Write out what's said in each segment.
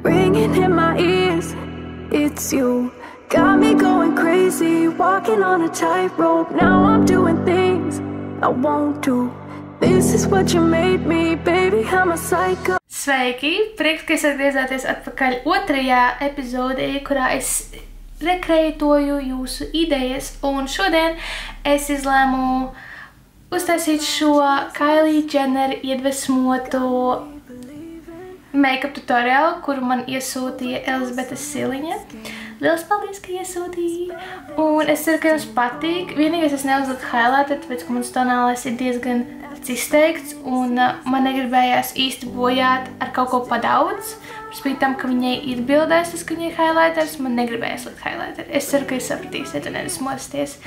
ringing in my ears. It's you, got me going crazy, walking on a tightrope. Now I'm doing things I won't do. This is what you made me, baby, I'm a psycho. Sveiki! Prieks, ka esat griezāties atpakaļ otrajā epizodē, kurā es rekreitoju jūsu idejas. Un šodien es izlēmu uztaisīt šo Kylie Jenner iedvesmoto make-up tutoriālu, kuru man iesūtīja Elizabete Siliņa. Liels paldies, ka iesūtīja! Un es ceru, ka jums patīk. Vienīgais es neuzliku highlighter, tāpēc, ka mans tonālais ir diezgan izteikts, un man negribējās īsti bojāt ar kaut ko pa daudz. Spīt tam, ka viņai ir bildēs tas, ka viņai ir highlighters, man negribējās likt highlighter. Es ceru, ka jūs sapratīsiet un nevis mosties.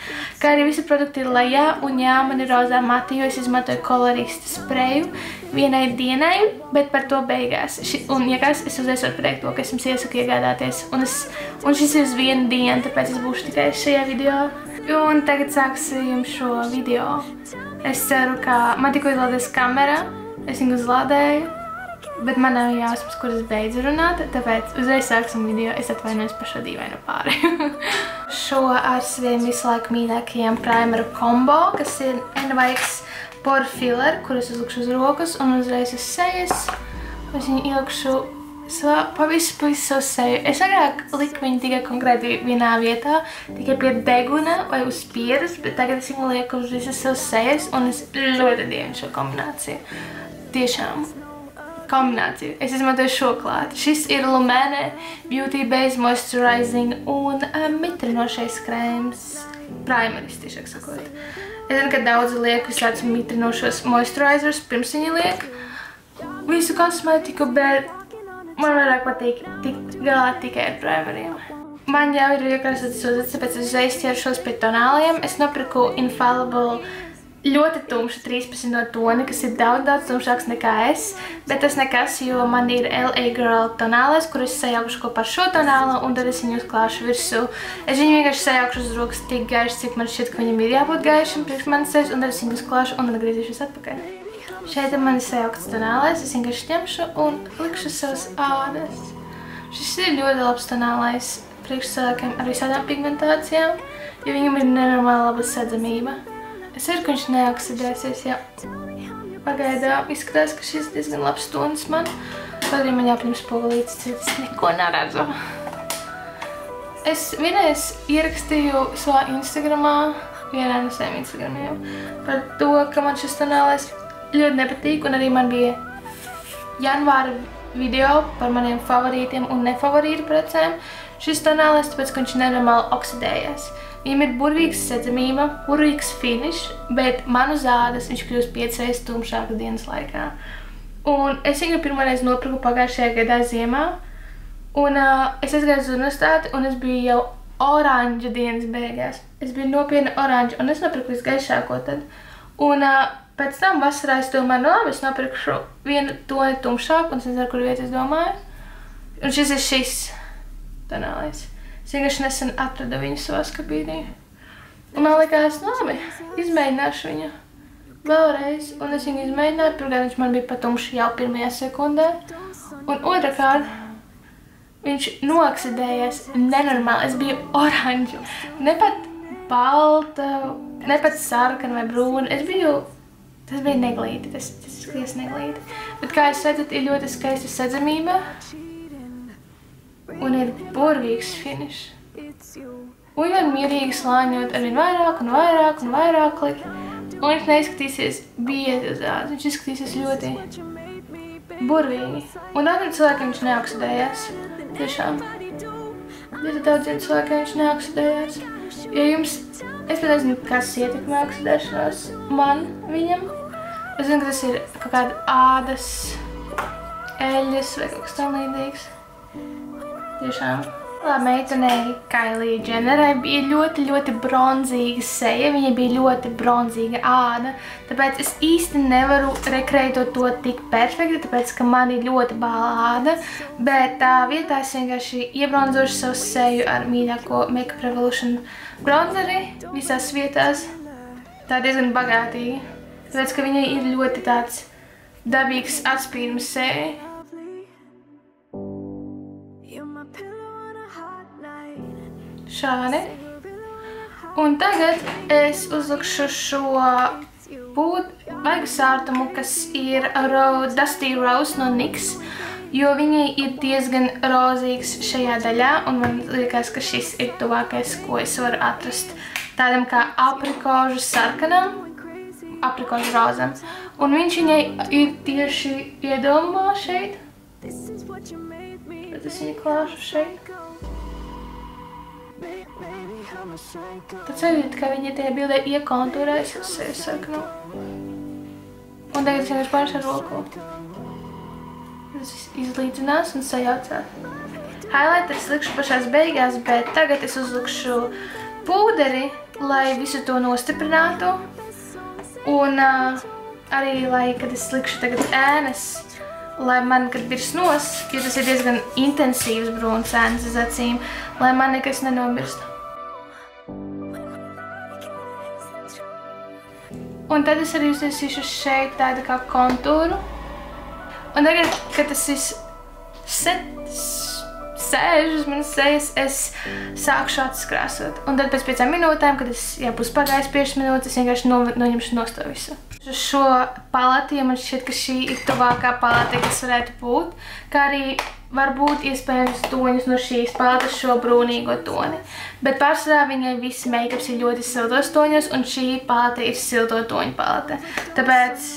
Kā arī visi produkti ir lejā, un jā, man ir rozā mati, jo es izmantoju kolorista spreju vienai dienai, bet par to beigās. Un, ja kas, es uzreiz varu pateikt to, ka es jums iesaku iegādāties. Un šis ir uz vienu dienu, tāpēc es būšu tikai šajā video. Un tagad sāksim šo video. Es ceru, ka man tikko izlādēs kamera, es viņu uzlādēju, bet man nav jāsmas, kur es beidzu runāt, tāpēc uzreiz sāksim video. Es atvainojos par šo dīvainu pāri. Šo ar saviem visu laiku mīļākajiem primeru kombo, kas ir NYX Pore Filler, kurus uzlikšu uz rokas un uzreiz uz sejas. Es viņu ielikšu pavisu savu seju. Es agrāk liku viņu tikai konkrēti vienā vietā, tikai pie deguna vai uz pieras, bet tagad es viņu lieku uz visas savas sejas, un es ļoti dievinu šo kombināciju. Tiešām kombināciju. Es izmantoju šo klāt. Šis ir Lumene Beauty Base Moisturizing un mitrinošais krēms. Primeris, tiešāk sakot. Es zinu, ka daudzi liek visādus mitrinošos moisturizers, pirms viņi liek visu kosmētiku, bet man vairāk patīk tikt galā tikai ar primeriem. Man jau ir iekrāsotas uzlicis, tāpēc es uzreiz ķeršos pie tonāliem. Es nopirku Infallible ļoti tumšu 13 no toni, kas ir daudz tumšāks nekā es, bet tas nekas, jo man ir LA Girl tonālais, kur es sajaukšu kopā ar šo tonālu, un tad es viņu uzklāšu virsū. Es viņu vienkārši sajaukšu uz rokas tik gaiši, cik man šķiet, ka viņam ir jābūt gaišam priekš manis sejas, un tad es viņu uzklāšu un atgriezīšos atpakaļ. Šeit ir manis sajaukts tonālais, es vienkārši ņemšu un likšu savas ādas. Šis ir ļoti labs tonālais priekš cilvēkiem ar visādām pigmentācijām, jo viņam ir nenormāli laba sadzamība. Es ceru, ka viņš neoksidēsies, jā. Pagaidām izskatās, ka šis diezgan labs tonis man. Tad arī man jāpaņem spogulītes, citas neko neredzu. Es vienreiz ierakstīju savā Instagramā, vienā no saviem Instagramiem, par to, ka man šis tonālais ļoti nepatīk, un arī man bija janvāra video par maniem favorītiem un nefavorītu precēm. Šis tonālais, tāpēc, ka viņš nenormāli oksidējās. Viņam ir burvīgs sedzamība, burvīgs finish, bet man uz ādas viņš kļūst 5 reizes tumšāks dienas laikā. Un es viņu pirmoreiz nopirku pagājušajā gadā ziemā, un es aizgāju uz universitāti, un es biju jau oranža dienas beigās. Es biju nopietni oranža, un es nopirku visgaišāko tad. Un pēc tam vasarā es domāju, nu labi, es nopirkšu vienu toni tumšāku, un es nezinu, kur vietu es domāju. Un šis ir šis tonālais. Es vienkārši nesen atradu viņu savā skapīnī. Un man likās, nu labi, izmēģināšu viņu vēlreiz. Un es viņu izmēģināju, pirmkārt viņš man bija patumši jau pirmajā sekundē. Un otrakārt, viņš nooksidējās nenormāli. Es biju oranžu, ne pat balta, ne pat sarkana vai brūna. Tas bija neglīti, tas izskatījās neglīti. Bet kā jūs redzat, ir ļoti skaista sedzamība. Un ir burvīgs finish. Un var mierīgi slāņot arvien vairāk un vairāk un vairāk likt. Un viņš neizskatīsies biezi uz ādas, viņš izskatīsies ļoti burvīgi. Un daudziem cilvēkiem viņš neoksidējās. Tiešām. Ļoti daudziem cilvēkiem viņš neoksidējās. Ja jums, es pat nezinu, kas ietekmē oksidēšanos man viņam. Es zinu, ka tas ir kaut kāda ādas, eļļas vai kaut kas tam līdzīgs. Tiešām. Meitenei Kylie Jennerai bija ļoti bronzīga seja, viņai bija ļoti bronzīga āda, tāpēc es īsti nevaru rekreitot to tik perfekti, tāpēc, ka man ir ļoti bāla āda, bet tā vietā es vienkārši iebronzošu savu seju ar mīļāko Makeup Revolution bronzeri visās vietās. Tā diezgan bagātīgi, tāpēc, ka viņai ir ļoti tāds dabīgs atspīdums seja. Šādi. Un tagad es uzlikšu šo vaigu sārtumu, kas ir Dusty Rose no NYX, jo viņai ir diezgan rozīgs šajā daļā, un man liekas, ka šis ir tuvākais, ko es varu atrast tādam kā aprikožu sarkanam, aprikožu rozam. Un viņš viņai ir tieši iedomā šeit. Tad es viņu klāšu šeit. Tad sajūt, ka viņa tajā bildē iekontūrēs uz sevi sarkanu. Un tagad es vienkārši pāršu ar roku. Tas izlīdzinās un sajaucās. Highlighter es likšu pašās beigās, bet tagad es uzlikšu pūderi, lai visu to nostiprinātu. Un arī, lai, kad es likšu tagad ēnas, lai man, kad virsnos, jo tas ir diezgan intensīvs brūns ēnas uz acīm, lai man nekas nenomirst. Un tad es arī uztaisīšu šeit tādu kā kontūru. Un tagad, kad tas viss sēž uz manas sejas, es sākšu atskrāsot. Un tad pēc 5 minūtēm, kad es jau būs pagājis 5 minūtes, es vienkārši noņemšu no to visu. Šo paleti, ja man šķiet, ka šī ir tuvākā palete, kas varētu būt, kā arī varbūt iespējams toņus no šīs paletes šo brūnīgo toni. Bet pārsvarā viņai visi make-ups ir ļoti siltos toņos, un šī palete ir silto toņu palete. Tāpēc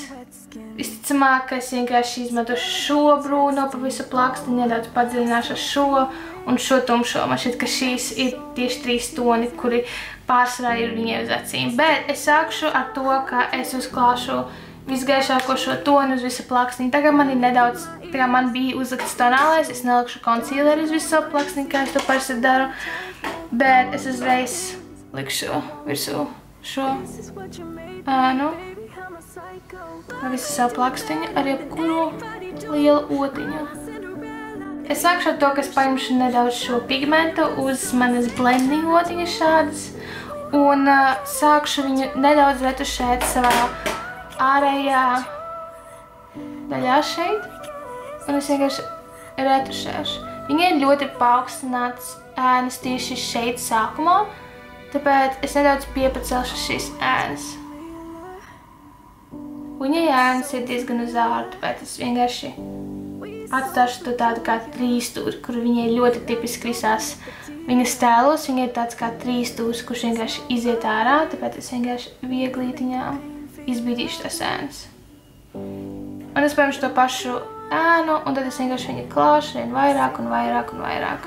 visticamāk, ka es vienkārši izmantošu šo brūno pa visu plaksti, nedaudz padziļināšu šo un šo tumšo. Man šķiet, ka šīs ir tieši 3 toni, kuri pārsvarā ir viņai uz acīm. Bet es sākšu ar to, ka es uzklāšu visgaišāko šo toni uz visu plakstiņu. Tagad man ir nedaudz, tā kā man bija uzlikts tonālais, es nelikšu koncealeri uz visu savu plakstiņu, kā es to parasti daru. Bet es uzreiz likšu virsū šo ēnu no visu savu plakstiņu ar jebkuru lielu otiņu. Es sākšu ar to, ka es paņemšu nedaudz šo pigmentu uz manas blending otiņas šādas un sākšu viņu nedaudz retušēt savā ārējā daļā šeit, un es vienkārši retušēšu. Viņai ir ļoti paaugstināts ēnas tieši šeit sākumā, tāpēc es nedaudz piepacelšu šīs ēnas. Viņai ēnas ir diezgan uz āru, tāpēc es vienkārši atstāšu to tādu kā 3 stūri, kur viņai ļoti tipiski visās viņas tēlos. Viņai ir tāds kā 3 stūris, kurš vienkārši iziet ārā, tāpēc es vienkārši vieglītiņām izbīdīšu tās ēnas. Un es paņemšu to pašu ēnu, un tad es vienkārši viņu klāšu vien vairāk un vairāk un vairāk.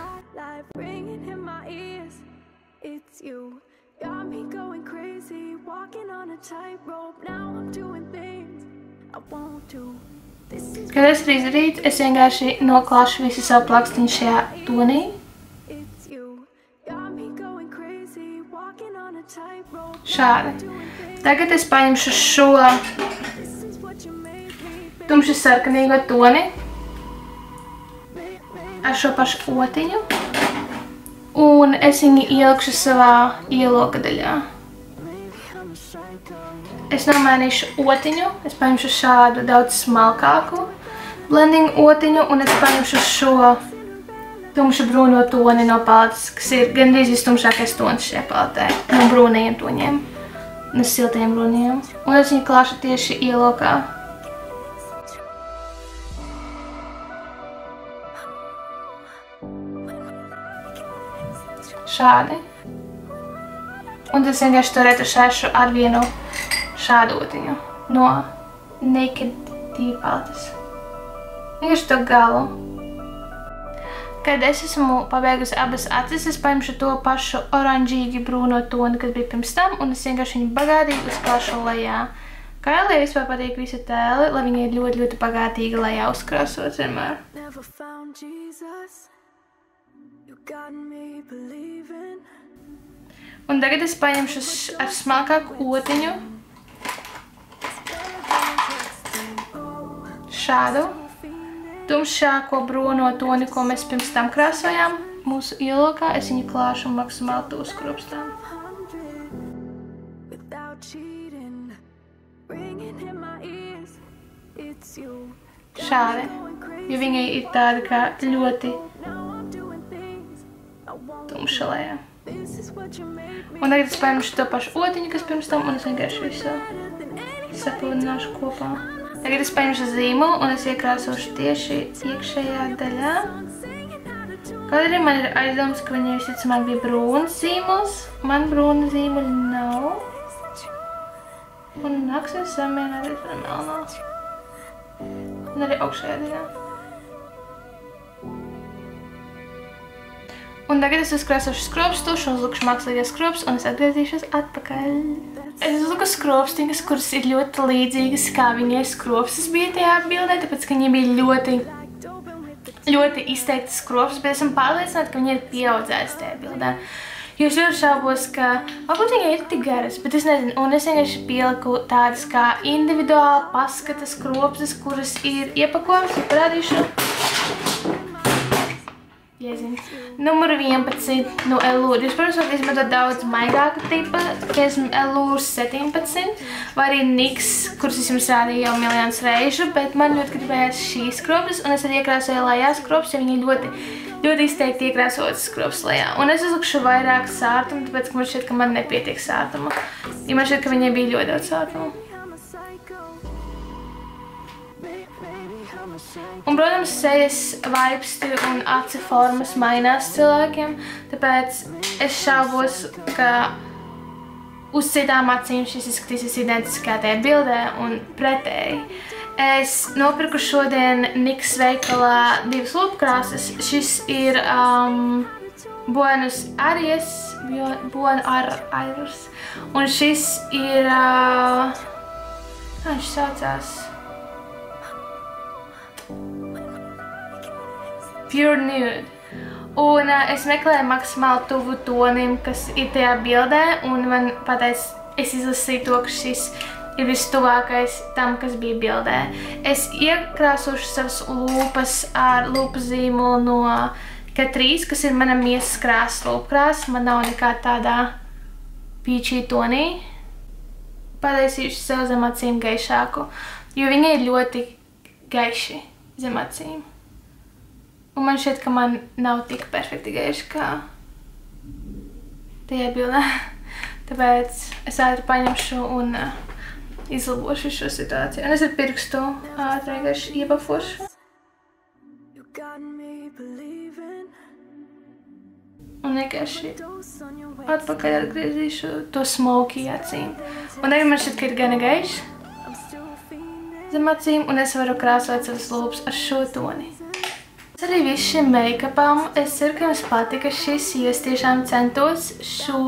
Kad es arī izdarītu, es vienkārši noklāšu visu savu plakstiņu šajā tonī. Šādi. Tagad es paņemšu šo tumši sarkanīgo toni ar šo pašu otiņu un es viņu ielikšu savā ieloka daļā. Es nomainīšu otiņu, es paņemšu šādu daudz smalkāku blending otiņu un es paņemšu šo tumšu brūno toni no paletes, kas ir gandrīz vistumšākais tonis šajā paletē, no brūnajiem toņiem, no siltajiem brūnajiem. Un es viņu klāšu tieši ielokā. Šādi. Un es vienkārši to retušēšu ar vienu šādu otiņu no Naked Tea paletes. Vienkārši to galu. Kad es esmu pabeigusi abas acis, es paņemšu to pašu oranžīgi brūno toni, kas bija pirms tam, un es vienkārši viņu bagātīgi uzklāšu lejā. Kailai vispār patīk visi tēli, lai viņi ir ļoti, ļoti bagātīgi lejā uzkrāsots vienmēr. Un tagad es paņemšu ar smalkāku otiņu šādu tumšāko brūno toni, ko mēs pirms tam krāsojām mūsu ielokā. Es viņu klāšu maksimāli to uzkropstām. Šādi, jo viņai ir tāda kā ļoti tumša lejā. Un tagad es paņemšu to pašu otiņu, kas pirms tam, un es vienkārši visu sapildināšu kopā. Tagad es paņemšu zīmolu, un es iekrāsošu tieši iekšējā daļā. Kaut arī man ir aizdoms, ka viņai visticamāk bija brūns zīmols. Man brūna zīmoļa nav. Un nāksies samienāties ar melnā. Un arī augšējā daļā. Un tagad es uzkrāsošu skropstušu un uzlikšu mākslīgās skrops, un es atgriezīšos atpakaļ. Es uzliku skropstiņas, kuras ir ļoti līdzīgas, kā viņai skropstas bija tajā bildē, tāpēc, ka viņai bija ļoti izteiktas skrops, bet esam pārliecināti, ka viņa ir pieaudzējusi tajā bildē. Jo es ļoti šaubos, ka varbūt viņai ir tik garas, bet es nezinu, un es vienkārši pieliku tādas kā individuāli paskatas skropstas, kuras ir iepakojums, un parādīšu. Jēziņ. Numuru 11 no Elūra. Jūs, protams, varat izmantot daudz maigāku tipa, piemēram, Elūra 17, vai arī Niks, kuras es jums rādīju jau miljonus reižu, bet man ļoti gribējās šīs skropstas, un es arī iekrāsoju lejā skropstas, jo viņi ļoti izteikti iekrāsotas skropstas lejā. Un es uzlikšu vairāk sārtumu, tāpēc, ka man šķiet, ka man nepietiek sārtuma. Jo man šķiet, ka viņai bija ļoti daudz sārtuma. Un, protams, sejas vaipsti un aci formas mainās cilvēkiem, tāpēc es šaubos, ka uz citām acīm šis izskatīsies identiski kā tajā bildē un pretēji. Es nopirku šodien Niks veikalā 2 lupkrāsas. Šis ir Buenos Aires, un šis ir, kā viņš saucās? Pure Nude. Un es meklēju maksimāli tuvu tonim, kas ir tajā bildē, un man pateica, es izlasīju to, ka šis ir vistuvākais tam, kas bija bildē. Es iekrāsošu savas lūpas ar lūpu zīmolu no Catrice, kas ir mana miesas krāsas lūpkrāsa. Man nav nekā tādā peachy tonī. Pataisīšu sev zem acīm gaišāku, jo viņi ir ļoti gaiši zem acīm. Un man šķiet, ka man nav tik perfekti gaiši kā tajā bildē. Tāpēc es ātri paņemšu un izlabošu šo situāciju. Un es ar pirkstu ātri vienkārši iebafošu. Un vienkārši atpakaļ atgriezīšu to smoky acīm. Un tagad man šķiet, ka ir gana gaiši zem acīm, un es varu krāsot savas lūpas ar šo toni. Arī viss šim make-upam. Es ceru, ka jums patika šis, jo es tiešām centos šo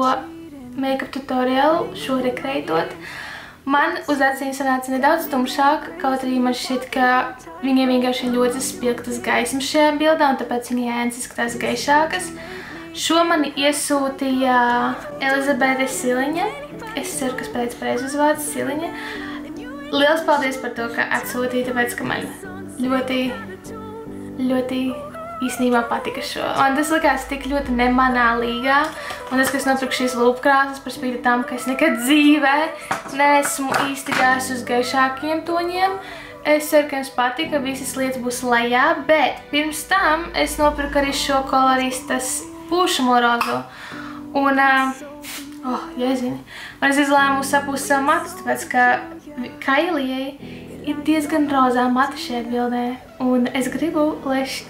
make-up tutoriālu šo rekreitot. Man uz acīm sanāca nedaudz tumšāk, kaut arī man šķiet, ka viņai vienkārši ir ļoti spilgtas gaismas šajā bildā, un tāpēc viņa ēnas izskatās gaišākas. Šo man iesūtīja Elizabete Siliņa. Es ceru, ka es pateicu pareizi uzvārdu Siliņa. Liels paldies par to, ka atsūtīja, tāpēc, ka man ļoti īstenībā patika šo. Un tas likās tik ļoti ne manā līgā. Un tas, ka es nopirku šīs lūpkrāsas par spīti tam, ka es nekad dzīvē neesmu īsti gājis uz gaišākiem toņiem. Es ceru, ka jums patika, visas lietas būs lejā, bet pirms tam es nopirku arī šo Coloristas pūšamo rozu. Un, jēzini. Un es izlēmu sapūst savu matus, tāpēc, ka Kailijai ir diezgan rozā mati šajā bildē, un es gribu, lai es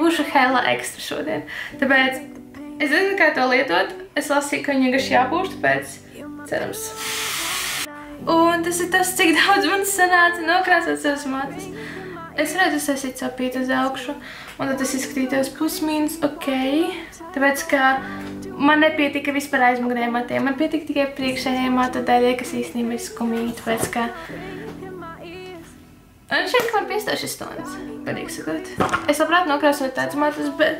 būšu hella ekstra šodien. Tāpēc es nezinu, kā to lietot. Es lasīju, ka viņi vienkārši jāpūš, tāpēc cerams. Un tas ir tas, cik daudz man sanāca nokrāsot savas matus. Es varētu uztaisīt savu pītu uz augšu, un tad tas izskatītos pusmīnus ok. Tāpēc, ka man nepietika vispār aizmugurējiem matiem. Man pietika tikai priekšējiem matu daļai, kas īstenībā ir skumīgi, tāpēc, ka un šeit, ka man piestāv šis tons, godīgi sakot. Es labprāt nokrāsoju tādus matus, bet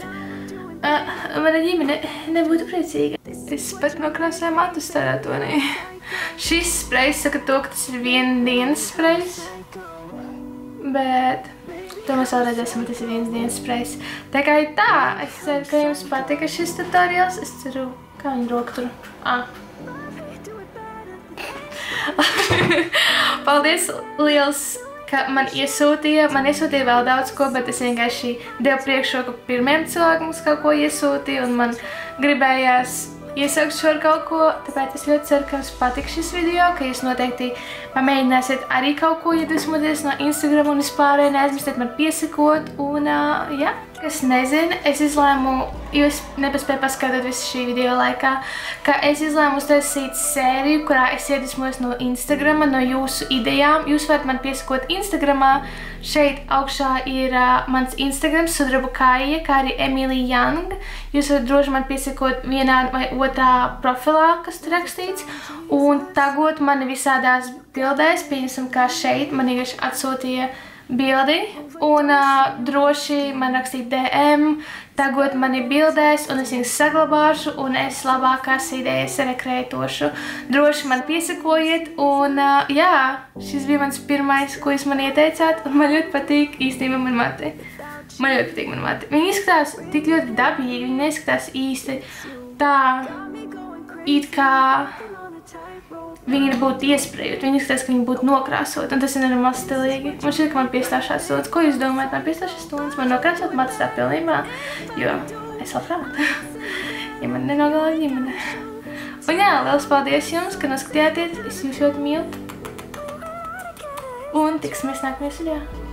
mana ģimene nebūtu priecīga. Es pat nokrāsoju matus tādā tonī. Šis sprejs saka to, ka tas ir viena dienas sprejs, bet to mēs vēl redzēsim, ka tas ir vienas dienas sprejs. Tā kā ir tā, es ceru, ka jums patika šis tutorials. Es ceru, kā viņa roka tur. Paldies liels ka man iesūtīja vēl daudz ko, bet es vienkārši devu priekšroku pirmiem cilvēkiem, kas kaut ko iesūtīja, un man gribējās iesaukt šo ar kaut ko, tāpēc es ļoti ceru, ka jums patiks šis video, ka jūs noteikti pamēģināsiet arī kaut ko iedvesmoties no Instagram un vispārēji neaizmirstiet man piesakot, un jā. Kas nezina, es izlēmu, jo es nepaspēju paskatīt visu šī video laikā, ka es izlēmu uztaisīt sēriju, kurā es iedvesmojos no Instagrama, no jūsu idejām. Jūs varat man piesakot Instagramā. Šeit augšā ir mans Instagrams, Sudraba Kaija, kā arī Emīlija Young. Jūs varat droši man piesakot vienā vai otrā profilā, kas tur rakstīts, un tagot mani visādās bildēs, pieņemsim, kā šeit, man vienkārši atsūtīja bildi, un droši man rakstīt DM, tagot mani bildēs, un es viņus saglabāšu, un es labākās idejas rekreitošu. Droši man piesakojiet, un jā, šis bija mans pirmais, ko jūs man ieteicāt, un man ļoti patīk īstenībā man mati. Man ļoti patīk man mati. Viņi izskatās tik ļoti dabīgi, viņi neizskatās īsti tā, it kā viņi būtu iesprejot, viņi izskatās, ka viņi būtu nokrāsot, un tas ir nenormāli stilīgi. Man šķiet, ka man piestāšās tonis. Ko jūs domājat? Man piestāšās tonis? Man nokrāsot matus tā pilnībā, jo es labprāt. Ja man nenogalā ģimene. Un jā, liels paldies jums, ka noskatījāties. Es jūs ļoti mīlu. Un tiksimies nākamajā video.